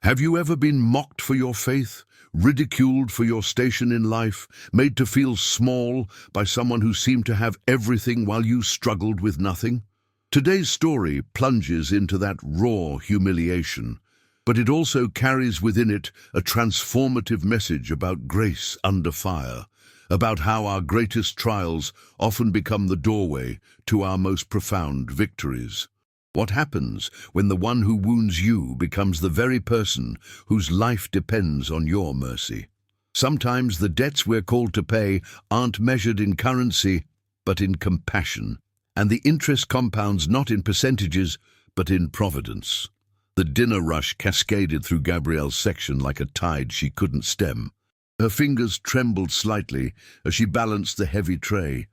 Have you ever been mocked for your faith, ridiculed for your station in life, made to feel small by someone who seemed to have everything while you struggled with nothing? Today's story plunges into that raw humiliation, but it also carries within it a transformative message about grace under fire, about how our greatest trials often become the doorway to our most profound victories. What happens when the one who wounds you becomes the very person whose life depends on your mercy? Sometimes the debts we're called to pay aren't measured in currency, but in compassion, and the interest compounds not in percentages, but in providence. The dinner rush cascaded through Gabrielle's section like a tide she couldn't stem. Her fingers trembled slightly as she balanced the heavy tray,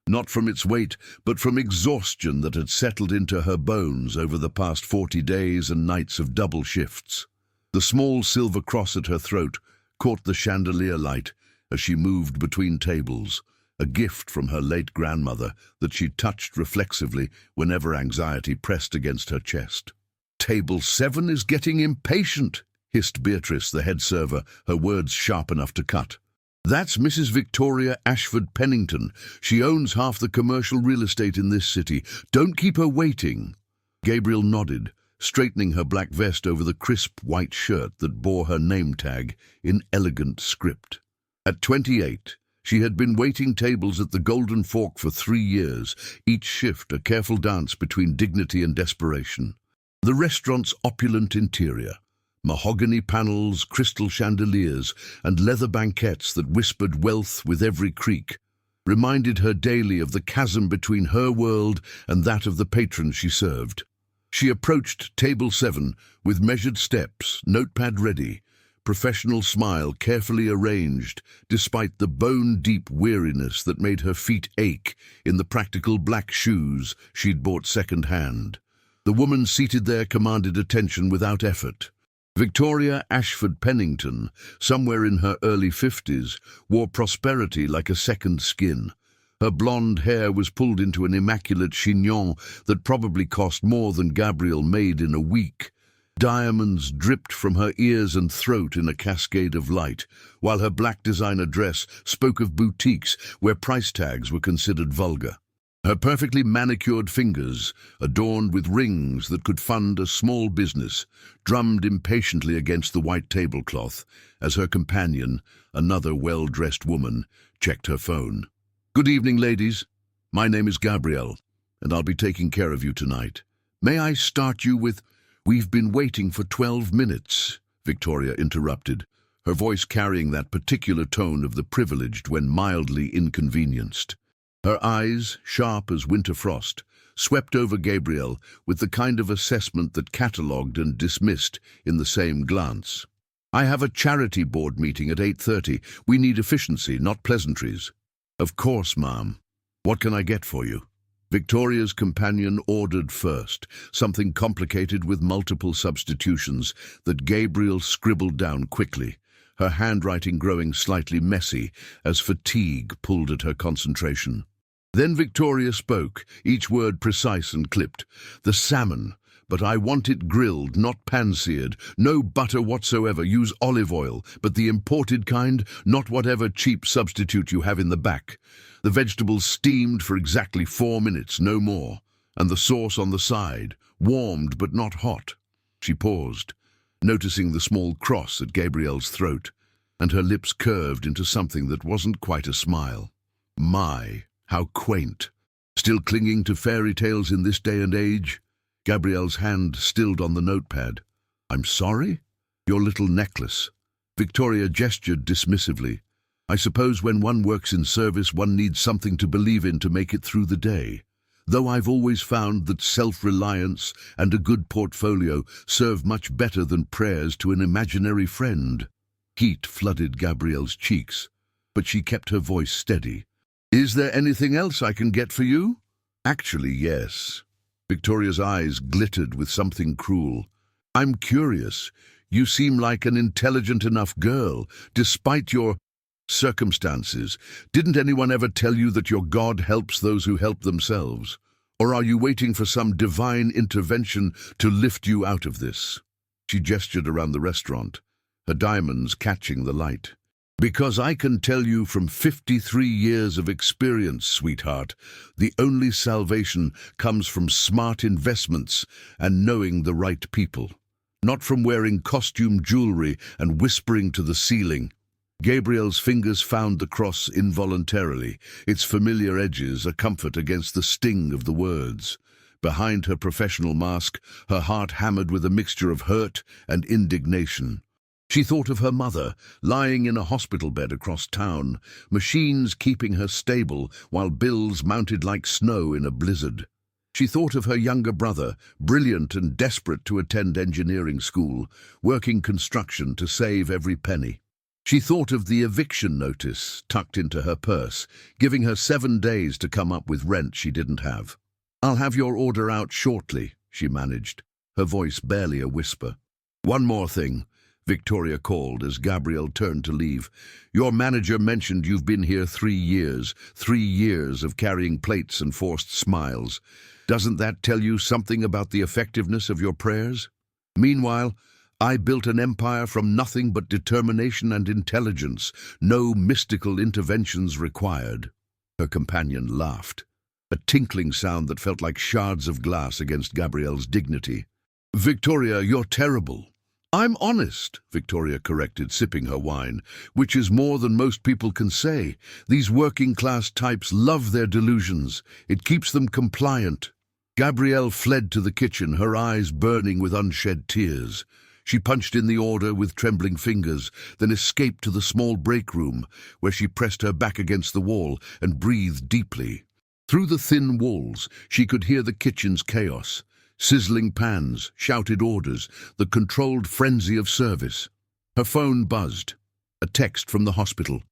not from its weight, but from exhaustion that had settled into her bones over the past 40 days and nights of double shifts. The small silver cross at her throat caught the chandelier light as she moved between tables, a gift from her late grandmother that she touched reflexively whenever anxiety pressed against her chest. "Table 7 is getting impatient," hissed Beatrice, the head server, her words sharp enough to cut. "That's Mrs. Victoria Ashford Pennington. She owns half the commercial real estate in this city. Don't keep her waiting." Gabrielle nodded, straightening her black vest over the crisp white shirt that bore her name tag in elegant script. At 28, she had been waiting tables at the Golden Fork for 3 years, each shift a careful dance between dignity and desperation. The restaurant's opulent interior, mahogany panels, crystal chandeliers, and leather banquettes that whispered wealth with every creak, reminded her daily of the chasm between her world and that of the patrons she served. She approached table 7 with measured steps, notepad ready, professional smile carefully arranged, despite the bone-deep weariness that made her feet ache in the practical black shoes she'd bought second-hand. The woman seated there commanded attention without effort. Victoria Ashford Pennington, somewhere in her early 50s, wore prosperity like a second skin. Her blonde hair was pulled into an immaculate chignon that probably cost more than Gabrielle made in a week. Diamonds dripped from her ears and throat in a cascade of light, while her black designer dress spoke of boutiques where price tags were considered vulgar. Her perfectly manicured fingers, adorned with rings that could fund a small business, drummed impatiently against the white tablecloth as her companion, another well-dressed woman, checked her phone. "Good evening, ladies. My name is Gabrielle, and I'll be taking care of you tonight. May I start you with—" "We've been waiting for 12 minutes, Victoria interrupted, her voice carrying that particular tone of the privileged when mildly inconvenienced. Her eyes, sharp as winter frost, swept over Gabrielle with the kind of assessment that catalogued and dismissed in the same glance. "I have a charity board meeting at 8:30. We need efficiency, not pleasantries." "Of course, ma'am. What can I get for you?" Victoria's companion ordered first, something complicated with multiple substitutions that Gabrielle scribbled down quickly, her handwriting growing slightly messy as fatigue pulled at her concentration. Then Victoria spoke, each word precise and clipped. "The salmon, but I want it grilled, not pan-seared. No butter whatsoever. Use olive oil, but the imported kind, not whatever cheap substitute you have in the back. The vegetables steamed for exactly 4 minutes, no more. And the sauce on the side, warmed but not hot." She paused, noticing the small cross at Gabrielle's throat, and her lips curved into something that wasn't quite a smile. "My, how quaint. Still clinging to fairy tales in this day and age?" Gabrielle's hand stilled on the notepad. "I'm sorry? Your little necklace." Victoria gestured dismissively. "I suppose when one works in service, one needs something to believe in to make it through the day. Though I've always found that self-reliance and a good portfolio serve much better than prayers to an imaginary friend." Heat flooded Gabrielle's cheeks, but she kept her voice steady. "Is there anything else I can get for you?" "Actually, yes." Victoria's eyes glittered with something cruel. "I'm curious. You seem like an intelligent enough girl, despite your circumstances. Didn't anyone ever tell you that your God helps those who help themselves? Or are you waiting for some divine intervention to lift you out of this?" She gestured around the restaurant, her diamonds catching the light. "Because I can tell you from 53 years of experience, sweetheart, the only salvation comes from smart investments and knowing the right people. Not from wearing costume jewelry and whispering to the ceiling." Gabrielle's fingers found the cross involuntarily, its familiar edges a comfort against the sting of the words. Behind her professional mask, her heart hammered with a mixture of hurt and indignation. She thought of her mother, lying in a hospital bed across town, machines keeping her stable while bills mounted like snow in a blizzard. She thought of her younger brother, brilliant and desperate to attend engineering school, working construction to save every penny. She thought of the eviction notice tucked into her purse, giving her 7 days to come up with rent she didn't have. "I'll have your order out shortly," she managed, her voice barely a whisper. "One more thing," Victoria called as Gabrielle turned to leave. "Your manager mentioned you've been here 3 years, 3 years of carrying plates and forced smiles. Doesn't that tell you something about the effectiveness of your prayers? Meanwhile, I built an empire from nothing but determination and intelligence, no mystical interventions required." Her companion laughed, a tinkling sound that felt like shards of glass against Gabrielle's dignity. "Victoria, you're terrible." "I'm honest," Victoria corrected, sipping her wine, "which is more than most people can say. These working-class types love their delusions. It keeps them compliant." Gabrielle fled to the kitchen, her eyes burning with unshed tears. She punched in the order with trembling fingers, then escaped to the small break room, where she pressed her back against the wall and breathed deeply. Through the thin walls, she could hear the kitchen's chaos. Sizzling pans, shouted orders, the controlled frenzy of service. Her phone buzzed. A text from the hospital.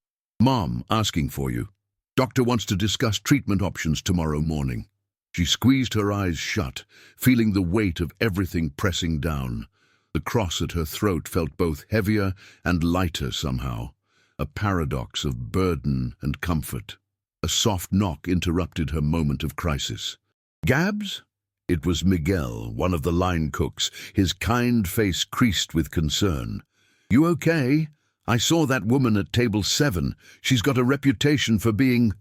"Mom, asking for you. Doctor wants to discuss treatment options tomorrow morning." She squeezed her eyes shut, feeling the weight of everything pressing down. The cross at her throat felt both heavier and lighter somehow, a paradox of burden and comfort. A soft knock interrupted her moment of crisis. "Gabs?" It was Miguel, one of the line cooks, his kind face creased with concern. "You okay? I saw that woman at table 7. She's got a reputation for being—"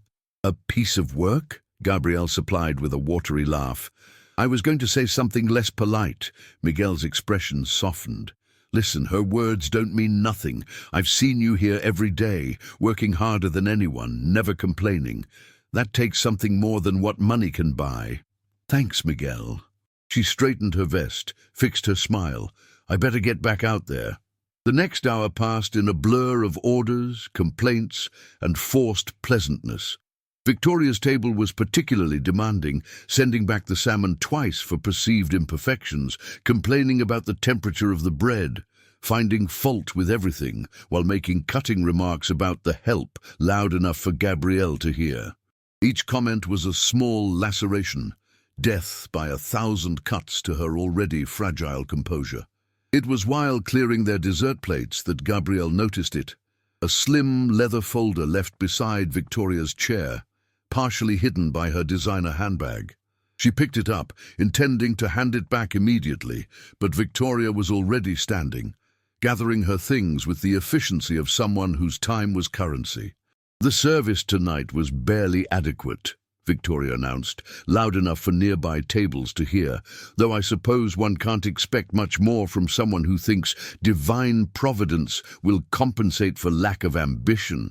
"A piece of work?" Gabrielle supplied with a watery laugh. "I was going to say something less polite." Miguel's expression softened. "Listen, her words don't mean nothing. I've seen you here every day, working harder than anyone, never complaining. That takes something more than what money can buy." "Thanks, Miguel." She straightened her vest, fixed her smile. "I better get back out there." The next hour passed in a blur of orders, complaints, and forced pleasantness. Victoria's table was particularly demanding, sending back the salmon twice for perceived imperfections, complaining about the temperature of the bread, finding fault with everything, while making cutting remarks about the help loud enough for Gabrielle to hear. Each comment was a small laceration, death by 1,000 cuts to her already fragile composure. It was while clearing their dessert plates that Gabrielle noticed it, a slim leather folder left beside Victoria's chair, partially hidden by her designer handbag. She picked it up, intending to hand it back immediately, but Victoria was already standing, gathering her things with the efficiency of someone whose time was currency. "The service tonight was barely adequate," Victoria announced, loud enough for nearby tables to hear, "though I suppose one can't expect much more from someone who thinks divine providence will compensate for lack of ambition."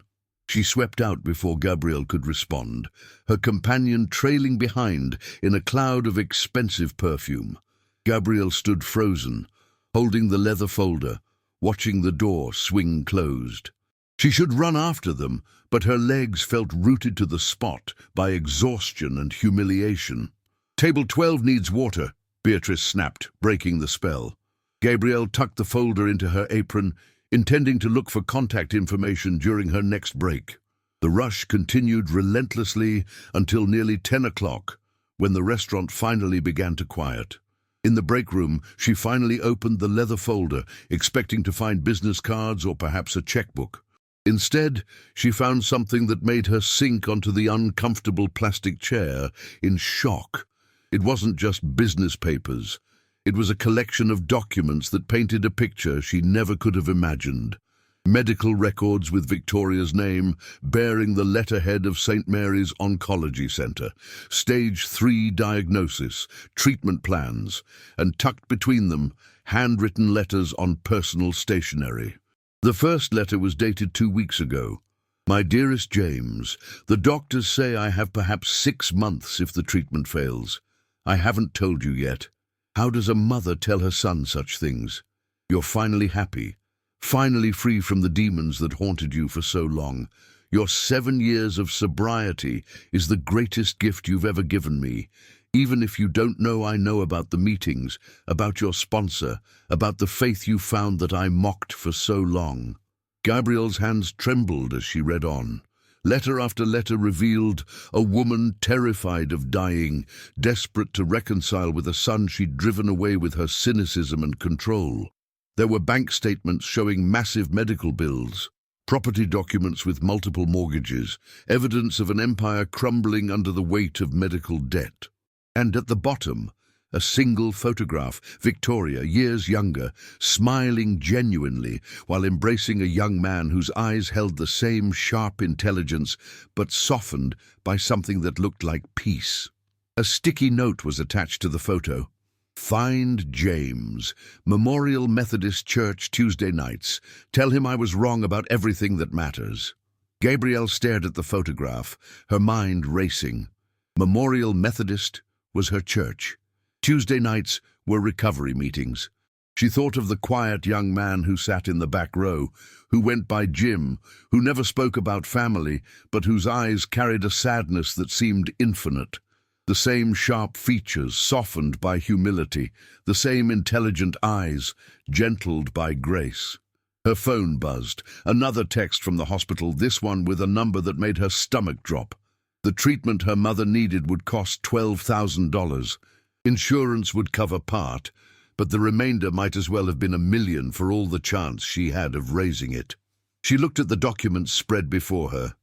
She swept out before Gabrielle could respond, her companion trailing behind in a cloud of expensive perfume. Gabrielle stood frozen, holding the leather folder, watching the door swing closed. She should run after them, but her legs felt rooted to the spot by exhaustion and humiliation. "Table 12 needs water," Beatrice snapped, breaking the spell. Gabrielle tucked the folder into her apron, intending to look for contact information during her next break. The rush continued relentlessly until nearly 10 o'clock, when the restaurant finally began to quiet. In the break room, she finally opened the leather folder, expecting to find business cards or perhaps a checkbook. Instead, she found something that made her sink onto the uncomfortable plastic chair in shock. It wasn't just business papers. It was a collection of documents that painted a picture she never could have imagined. Medical records with Victoria's name, bearing the letterhead of St. Mary's Oncology Centre, Stage 3 diagnosis, treatment plans, and tucked between them, handwritten letters on personal stationery. The first letter was dated 2 weeks ago. My dearest James, the doctors say I have perhaps 6 months if the treatment fails. I haven't told you yet. How does a mother tell her son such things? You're finally happy, finally free from the demons that haunted you for so long. Your 7 years of sobriety is the greatest gift you've ever given me. Even if you don't know, I know about the meetings, about your sponsor, about the faith you found that I mocked for so long. Gabrielle's hands trembled as she read on. Letter after letter revealed a woman terrified of dying, desperate to reconcile with a son she'd driven away with her cynicism and control. There were bank statements showing massive medical bills, property documents with multiple mortgages, evidence of an empire crumbling under the weight of medical debt. And at the bottom, a single photograph, Victoria, years younger, smiling genuinely while embracing a young man whose eyes held the same sharp intelligence but softened by something that looked like peace. A sticky note was attached to the photo. Find James, Memorial Methodist Church, Tuesday nights. Tell him I was wrong about everything that matters. Gabrielle stared at the photograph, her mind racing. Memorial Methodist was her church. Tuesday nights were recovery meetings. She thought of the quiet young man who sat in the back row, who went by Jim, who never spoke about family, but whose eyes carried a sadness that seemed infinite. The same sharp features, softened by humility, the same intelligent eyes, gentled by grace. Her phone buzzed. Another text from the hospital, this one with a number that made her stomach drop. The treatment her mother needed would cost $12,000. Insurance would cover part, but the remainder might as well have been $1 million for all the chance she had of raising it. She looked at the documents spread before her.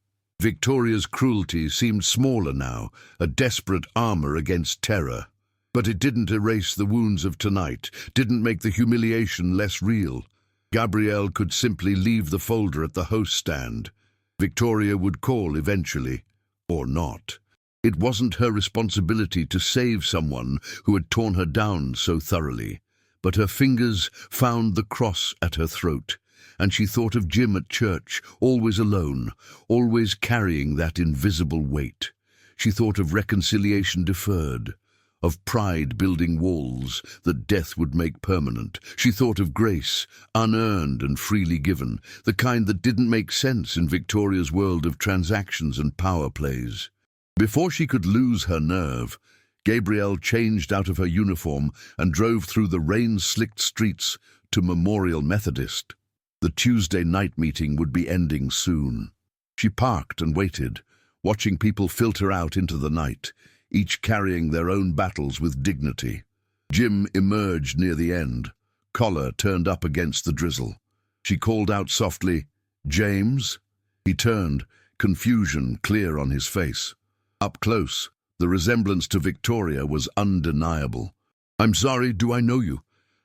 Victoria's cruelty seemed smaller now, a desperate armor against terror. But it didn't erase the wounds of tonight, didn't make the humiliation less real. Gabrielle could simply leave the folder at the host stand. Victoria would call eventually, or not. It wasn't her responsibility to save someone who had torn her down so thoroughly, but her fingers found the cross at her throat, and she thought of Jim at church, always alone, always carrying that invisible weight. She thought of reconciliation deferred, of pride building walls that death would make permanent. She thought of grace, unearned and freely given, the kind that didn't make sense in Victoria's world of transactions and power plays. Before she could lose her nerve, Gabrielle changed out of her uniform and drove through the rain-slicked streets to Memorial Methodist. The Tuesday night meeting would be ending soon. She parked and waited, watching people filter out into the night, each carrying their own battles with dignity. Jim emerged near the end, collar turned up against the drizzle. She called out softly, "James?" He turned, confusion clear on his face. Up close, the resemblance to Victoria was undeniable. "I'm sorry, do I know you?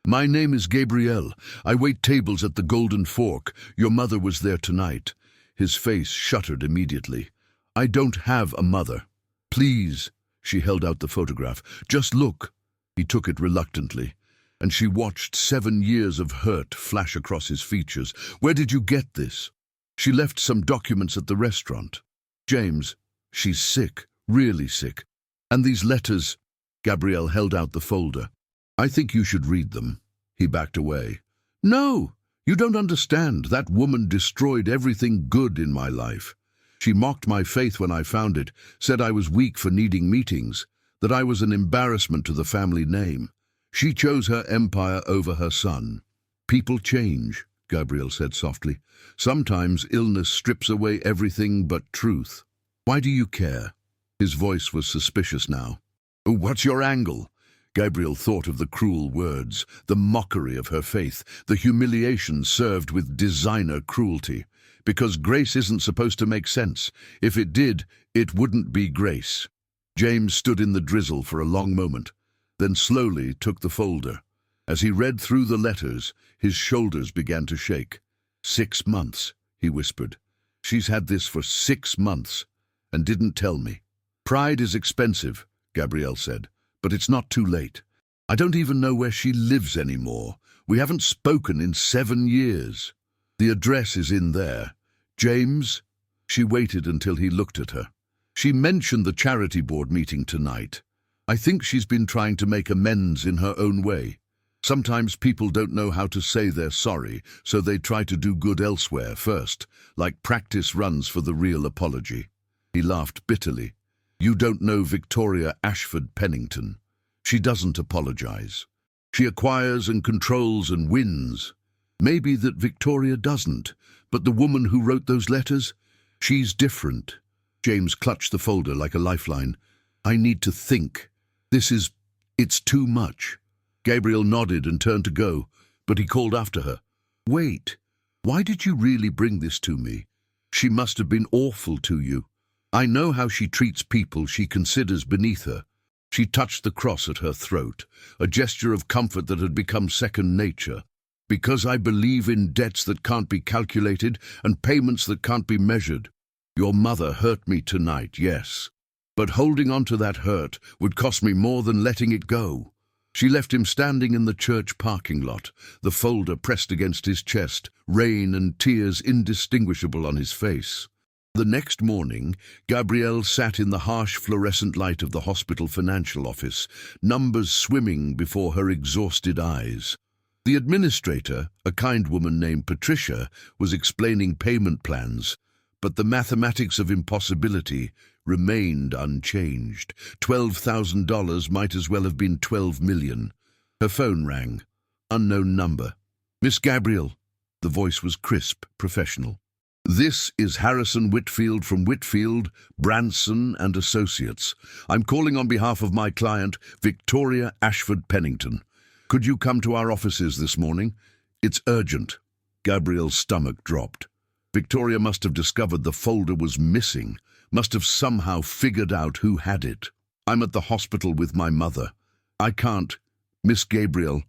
My name is Gabrielle. I wait tables at the Golden Fork. Your mother was there tonight." His face shuttered immediately. "I don't have a mother." "Please." She held out the photograph. "Just look." He took it reluctantly, and she watched 7 years of hurt flash across his features. "Where did you get this?" "She left some documents at the restaurant." "James, she's sick, really sick. And these letters..." Gabrielle held out the folder. "I think you should read them." He backed away. "No, you don't understand. That woman destroyed everything good in my life. She mocked my faith when I found it, said I was weak for needing meetings, that I was an embarrassment to the family name. She chose her empire over her son." "People change," Gabrielle said softly. "Sometimes illness strips away everything but truth. Why do you care?" His voice was suspicious now. "What's your angle?" Gabrielle thought of the cruel words, the mockery of her faith, the humiliation served with designer cruelty. Because grace isn't supposed to make sense. If it did, it wouldn't be grace. James stood in the drizzle for a long moment, then slowly took the folder. As he read through the letters, his shoulders began to shake. 6 months, he whispered. She's had this for 6 months and didn't tell me. Pride is expensive, Gabrielle said, but it's not too late. I don't even know where she lives anymore. We haven't spoken in 7 years. The address is in there. James? She waited until he looked at her. She mentioned the charity board meeting tonight. I think she's been trying to make amends in her own way. Sometimes people don't know how to say they're sorry, so they try to do good elsewhere first, like practice runs for the real apology. He laughed bitterly. You don't know Victoria Ashford Pennington. She doesn't apologize. She acquires and controls and wins. Maybe that Victoria doesn't, but the woman who wrote those letters, she's different. James clutched the folder like a lifeline. I need to think. It's too much. Gabriel nodded and turned to go, but he called after her. Wait, why did you really bring this to me? She must have been awful to you. I know how she treats people she considers beneath her. She touched the cross at her throat, a gesture of comfort that had become second nature. Because I believe in debts that can't be calculated and payments that can't be measured. Your mother hurt me tonight, yes. But holding on to that hurt would cost me more than letting it go. She left him standing in the church parking lot, the folder pressed against his chest, rain and tears indistinguishable on his face. The next morning, Gabrielle sat in the harsh fluorescent light of the hospital financial office, numbers swimming before her exhausted eyes. The administrator, a kind woman named Patricia, was explaining payment plans, but the mathematics of impossibility remained unchanged. $12,000 might as well have been 12 million. Her phone rang. Unknown number. Miss Gabriel. The voice was crisp, professional. This is Harrison Whitfield from Whitfield, Branson and Associates. I'm calling on behalf of my client, Victoria Ashford Pennington. Could you come to our offices this morning? It's urgent. Gabriel's stomach dropped. Victoria must have discovered the folder was missing, must have somehow figured out who had it. I'm at the hospital with my mother. I can't. Miss Gabriel,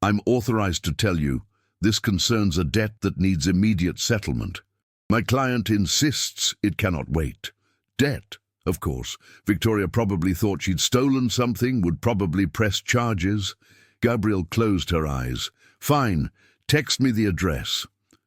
I'm authorized to tell you, this concerns a debt that needs immediate settlement. My client insists it cannot wait. Debt, of course. Victoria probably thought she'd stolen something, would probably press charges. Gabriel closed her eyes. Fine, text me the address.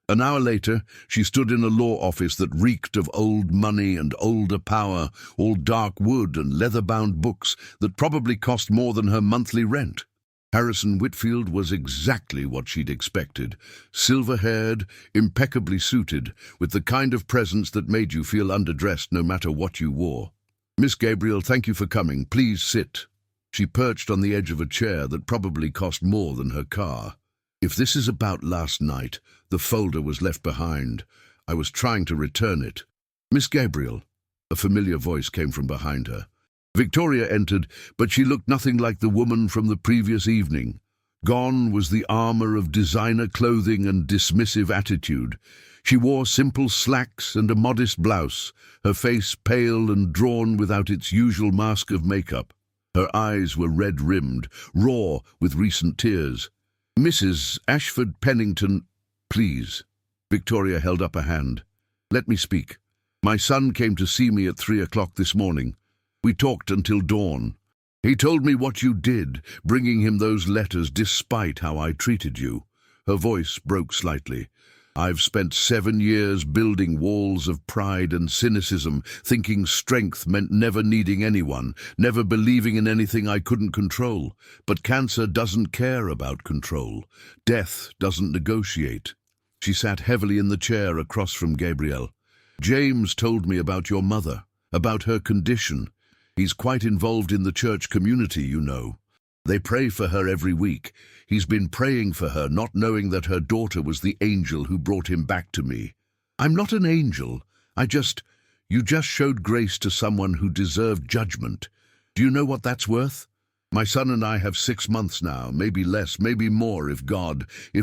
An hour later, she stood in a law office that reeked of old money and older power, all dark wood and leather-bound books that probably cost more than her monthly rent. Harrison Whitfield was exactly what she'd expected. Silver-haired, impeccably suited, with the kind of presence that made you feel underdressed no matter what you wore. Miss Gabriel, thank you for coming. Please sit. She perched on the edge of a chair that probably cost more than her car. If this is about last night, the folder was left behind. I was trying to return it. Miss Gabriel, a familiar voice came from behind her. Victoria entered, but she looked nothing like the woman from the previous evening. Gone was the armor of designer clothing and dismissive attitude. She wore simple slacks and a modest blouse, her face pale and drawn without its usual mask of makeup. Her eyes were red-rimmed, raw with recent tears. Mrs. Ashford Pennington, please. Victoria held up a hand. Let me speak. My son came to see me at 3 o'clock this morning. We talked until dawn. He told me what you did, bringing him those letters despite how I treated you. Her voice broke slightly. I've spent 7 years building walls of pride and cynicism, thinking strength meant never needing anyone, never believing in anything I couldn't control. But cancer doesn't care about control. Death doesn't negotiate. She sat heavily in the chair across from Gabrielle. James told me about your mother, about her condition. He's quite involved in the church community, you know. They pray for her every week. He's been praying for her, not knowing that her daughter was the angel who brought him back to me. I'm not an angel. You just showed grace to someone who deserved judgment. Do you know what that's worth? My son and I have 6 months now, maybe less, maybe more if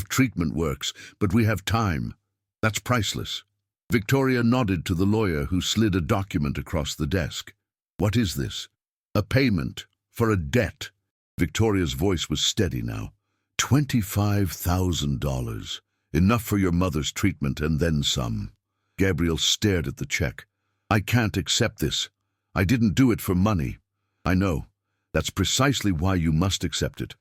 treatment works, but we have time. That's priceless. Victoria nodded to the lawyer who slid a document across the desk. What is this? A payment for a debt. Victoria's voice was steady now. $25,000. Enough for your mother's treatment and then some. Gabriel stared at the check. I can't accept this. I didn't do it for money. I know. That's precisely why you must accept it.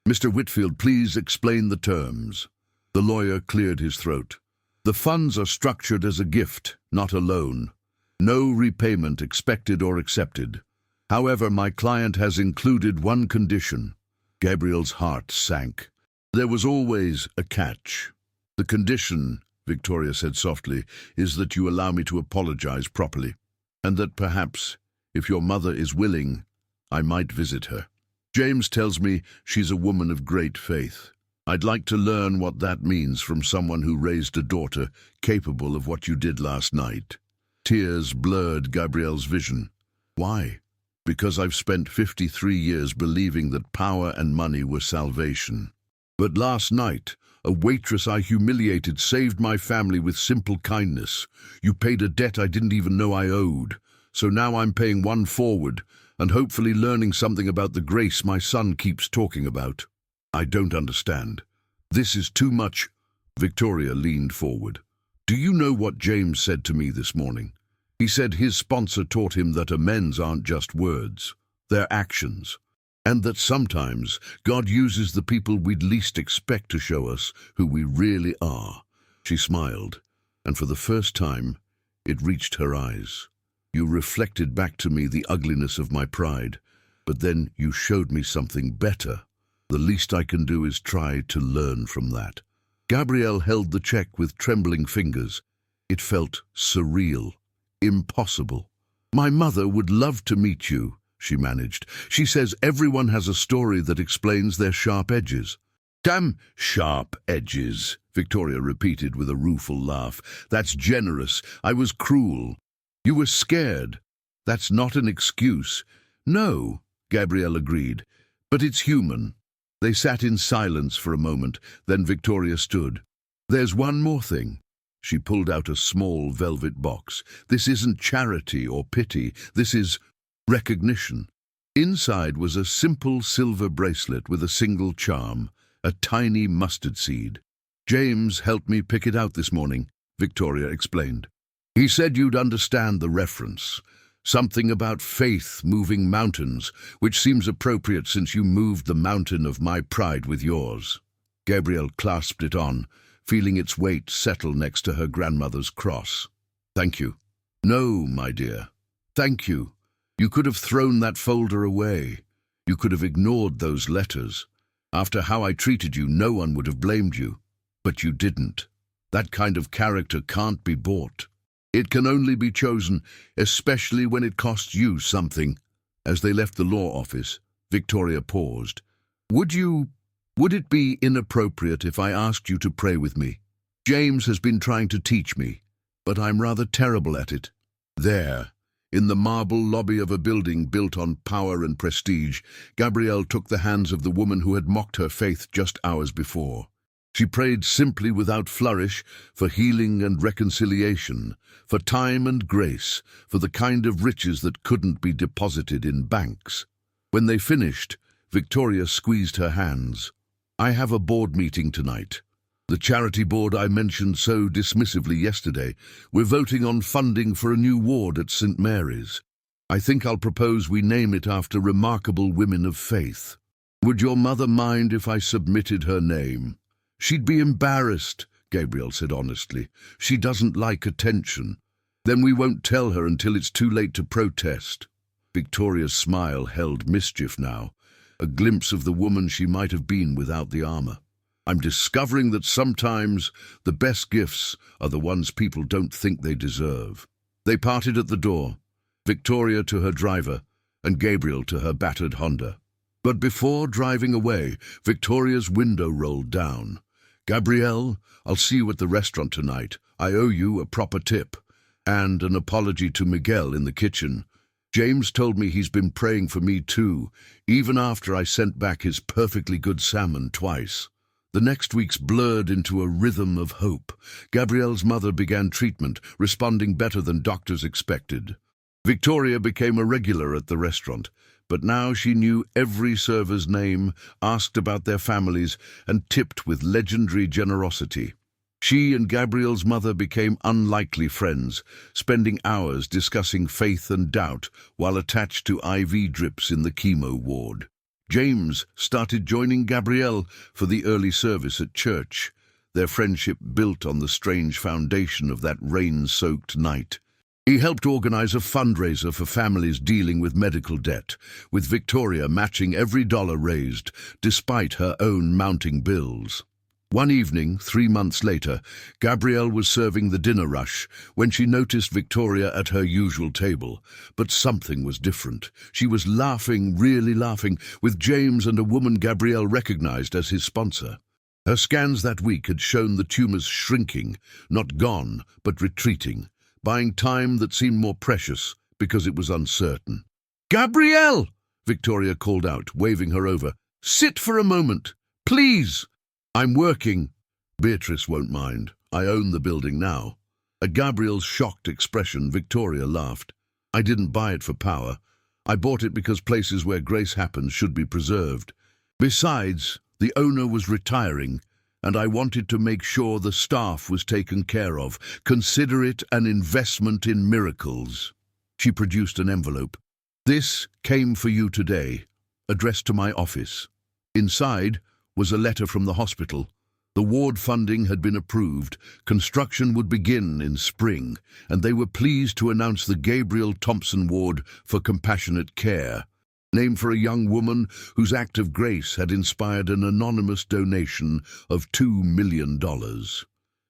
Mr. Whitfield, please explain the terms. The lawyer cleared his throat. The funds are structured as a gift, not a loan. No repayment expected or accepted. However, my client has included one condition. Gabriel's heart sank. There was always a catch. The condition, Victoria said softly, is that you allow me to apologize properly, and that perhaps, if your mother is willing, I might visit her. James tells me she's a woman of great faith. I'd like to learn what that means from someone who raised a daughter capable of what you did last night. Tears blurred Gabriel's vision. Why? Because I've spent 53 years believing that power and money were salvation. But last night, a waitress I humiliated saved my family with simple kindness. You paid a debt I didn't even know I owed. So now I'm paying one forward and hopefully learning something about the grace my son keeps talking about. I don't understand. This is too much. Victoria leaned forward. Do you know what James said to me this morning? He said his sponsor taught him that amends aren't just words, they're actions, and that sometimes God uses the people we'd least expect to show us who we really are. She smiled, and for the first time, it reached her eyes. You reflected back to me the ugliness of my pride, but then you showed me something better. The least I can do is try to learn from that. Gabrielle held the check with trembling fingers. It felt surreal, impossible. My mother would love to meet you, she managed. She says everyone has a story that explains their sharp edges. Damn sharp edges, Victoria repeated with a rueful laugh. That's generous. I was cruel. You were scared. That's not an excuse. No, Gabrielle agreed, but it's human. They sat in silence for a moment, then Victoria stood. There's one more thing. She pulled out a small velvet box. This isn't charity or pity. This is recognition. Inside was a simple silver bracelet with a single charm, a tiny mustard seed. James helped me pick it out this morning, Victoria explained. He said you'd understand the reference. Something about faith moving mountains, which seems appropriate since you moved the mountain of my pride with yours. Gabrielle clasped it on, feeling its weight settle next to her grandmother's cross. Thank you. No, my dear. Thank you. You could have thrown that folder away. You could have ignored those letters. After how I treated you, no one would have blamed you. But you didn't. That kind of character can't be bought. It can only be chosen, especially when it costs you something. As they left the law office, Victoria paused. Would it be inappropriate if I asked you to pray with me? James has been trying to teach me, but I'm rather terrible at it. There, in the marble lobby of a building built on power and prestige, Gabrielle took the hands of the woman who had mocked her faith just hours before. She prayed simply without flourish for healing and reconciliation, for time and grace, for the kind of riches that couldn't be deposited in banks. When they finished, Victoria squeezed her hands. I have a board meeting tonight. The charity board I mentioned so dismissively yesterday. We're voting on funding for a new ward at St. Mary's. I think I'll propose we name it after remarkable women of faith. Would your mother mind if I submitted her name? She'd be embarrassed, Gabrielle said honestly. She doesn't like attention. Then we won't tell her until it's too late to protest. Victoria's smile held mischief now, a glimpse of the woman she might have been without the armor. I'm discovering that sometimes the best gifts are the ones people don't think they deserve. They parted at the door, Victoria to her driver and Gabriel to her battered Honda. But before driving away, Victoria's window rolled down. Gabrielle, I'll see you at the restaurant tonight. I owe you a proper tip. And an apology to Miguel in the kitchen. James told me he's been praying for me too, even after I sent back his perfectly good salmon twice. The next weeks blurred into a rhythm of hope. Gabrielle's mother began treatment, responding better than doctors expected. Victoria became a regular at the restaurant, But now she knew every server's name, asked about their families, and tipped with legendary generosity. She and Gabrielle's mother became unlikely friends, spending hours discussing faith and doubt while attached to IV drips in the chemo ward. James started joining Gabrielle for the early service at church, their friendship built on the strange foundation of that rain-soaked night. He helped organize a fundraiser for families dealing with medical debt, with Victoria matching every dollar raised, despite her own mounting bills. One evening, 3 months later, Gabrielle was serving the dinner rush when she noticed Victoria at her usual table. But something was different. She was laughing, really laughing, with James and a woman Gabrielle recognized as his sponsor. Her scans that week had shown the tumors shrinking, not gone, but retreating, buying time that seemed more precious because it was uncertain. "Gabrielle!" Victoria called out, waving her over. "Sit for a moment, please." "I'm working." "Beatrice won't mind. I own the building now." At Gabrielle's shocked expression, Victoria laughed. "I didn't buy it for power. I bought it because places where grace happens should be preserved. Besides, the owner was retiring, and I wanted to make sure the staff was taken care of. Consider it an investment in miracles." She produced an envelope. "This came for you today, addressed to my office." Inside was a letter from the hospital. The ward funding had been approved, construction would begin in spring, and they were pleased to announce the Gabrielle Thompson Ward for Compassionate Care, named for a young woman whose act of grace had inspired an anonymous donation of $2 million.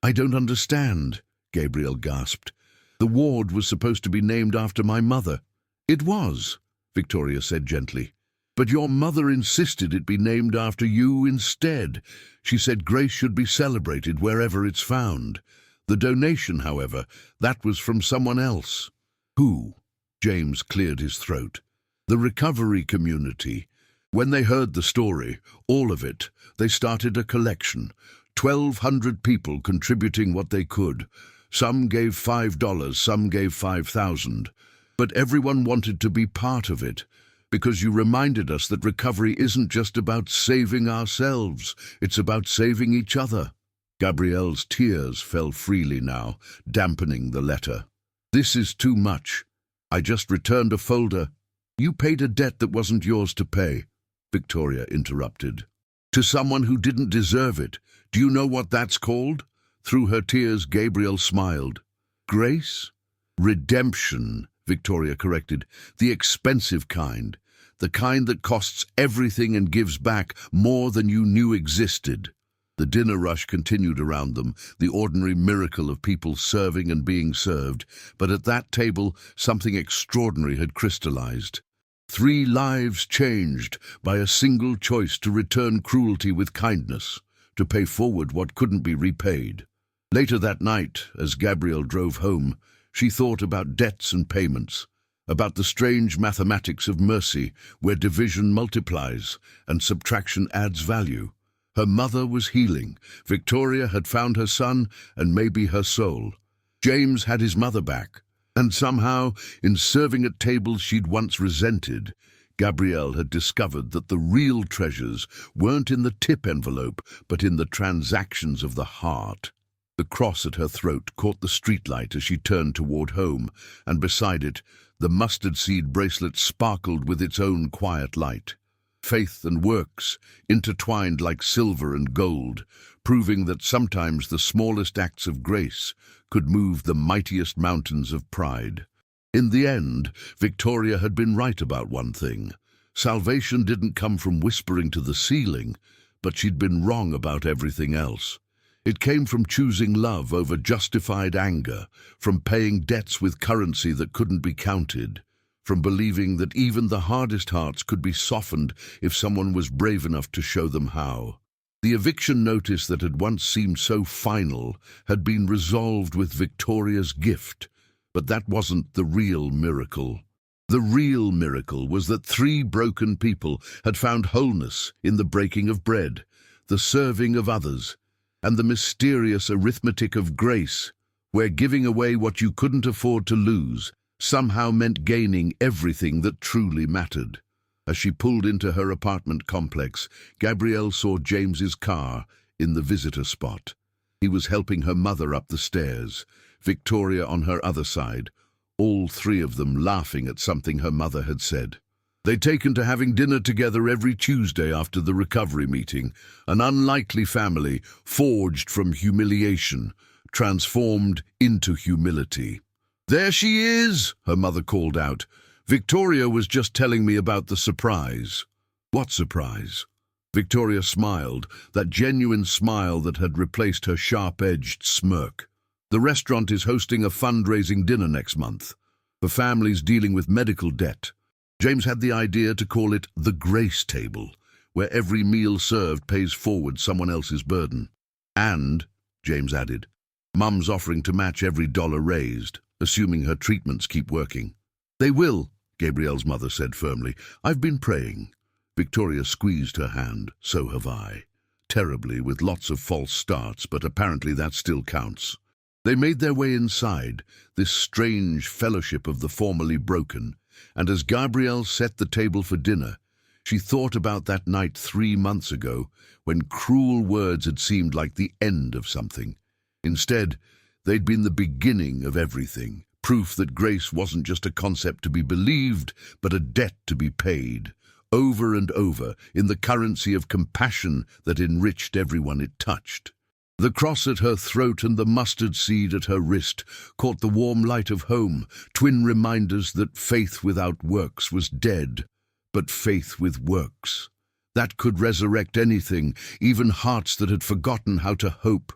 "I don't understand," Gabrielle gasped. "The ward was supposed to be named after my mother." "It was," Victoria said gently. "But your mother insisted it be named after you instead. She said grace should be celebrated wherever it's found. The donation, however, that was from someone else." "Who?" James cleared his throat. "The recovery community. When they heard the story, all of it, they started a collection. 1,200 people contributing what they could. Some gave $5, some gave 5,000. But everyone wanted to be part of it, because you reminded us that recovery isn't just about saving ourselves, it's about saving each other." Gabrielle's tears fell freely now, dampening the letter. "This is too much. I just returned a folder." "You paid a debt that wasn't yours to pay," Victoria interrupted. "To someone who didn't deserve it. Do you know what that's called?" Through her tears, Gabrielle smiled. "Grace?" "Redemption," Victoria corrected. "The expensive kind. The kind that costs everything and gives back more than you knew existed." The dinner rush continued around them, the ordinary miracle of people serving and being served. But at that table, something extraordinary had crystallized. 3 lives changed by a single choice to return cruelty with kindness, to pay forward what couldn't be repaid. Later that night, as Gabrielle drove home, she thought about debts and payments, about the strange mathematics of mercy, where division multiplies and subtraction adds value. Her mother was healing. Victoria had found her son and maybe her soul. James had his mother back. And somehow, in serving at tables she'd once resented, Gabrielle had discovered that the real treasures weren't in the tip envelope, but in the transactions of the heart. The cross at her throat caught the streetlight as she turned toward home, and beside it, the mustard seed bracelet sparkled with its own quiet light. Faith and works intertwined like silver and gold, proving that sometimes the smallest acts of grace could move the mightiest mountains of pride. In the end, Victoria had been right about one thing. Salvation didn't come from whispering to the ceiling, but she'd been wrong about everything else. It came from choosing love over justified anger, from paying debts with currency that couldn't be counted, from believing that even the hardest hearts could be softened if someone was brave enough to show them how. The eviction notice that had once seemed so final had been resolved with Victoria's gift, but that wasn't the real miracle. The real miracle was that 3 broken people had found wholeness in the breaking of bread, the serving of others, and the mysterious arithmetic of grace, where giving away what you couldn't afford to lose somehow meant gaining everything that truly mattered. As she pulled into her apartment complex, Gabrielle saw James's car in the visitor spot. He was helping her mother up the stairs, Victoria on her other side, all three of them laughing at something her mother had said. They'd taken to having dinner together every Tuesday after the recovery meeting, an unlikely family forged from humiliation, transformed into humility. "There she is," her mother called out. "Victoria was just telling me about the surprise." "What surprise?" Victoria smiled, that genuine smile that had replaced her sharp-edged smirk. "The restaurant is hosting a fundraising dinner next month for families dealing with medical debt. James had the idea to call it the Grace Table, where every meal served pays forward someone else's burden. And," James added, "Mum's offering to match every dollar raised, assuming her treatments keep working." "They will," Gabrielle's mother said firmly. "I've been praying." Victoria squeezed her hand. "So have I. Terribly, with lots of false starts, but apparently that still counts." They made their way inside, this strange fellowship of the formerly broken, and as Gabrielle set the table for dinner, she thought about that night 3 months ago, when cruel words had seemed like the end of something. Instead, they'd been the beginning of everything, proof that grace wasn't just a concept to be believed, but a debt to be paid, over and over, in the currency of compassion that enriched everyone it touched. The cross at her throat and the mustard seed at her wrist caught the warm light of home, twin reminders that faith without works was dead, but faith with works, that could resurrect anything, even hearts that had forgotten how to hope.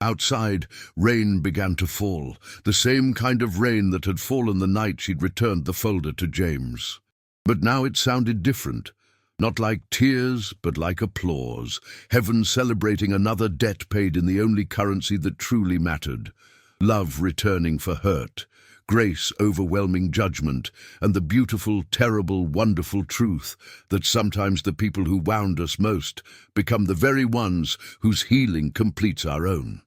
Outside, rain began to fall, the same kind of rain that had fallen the night she'd returned the folder to James. But now it sounded different. Not like tears, but like applause, heaven celebrating another debt paid in the only currency that truly mattered, love returning for hurt, grace overwhelming judgment, and the beautiful, terrible, wonderful truth that sometimes the people who wound us most become the very ones whose healing completes our own.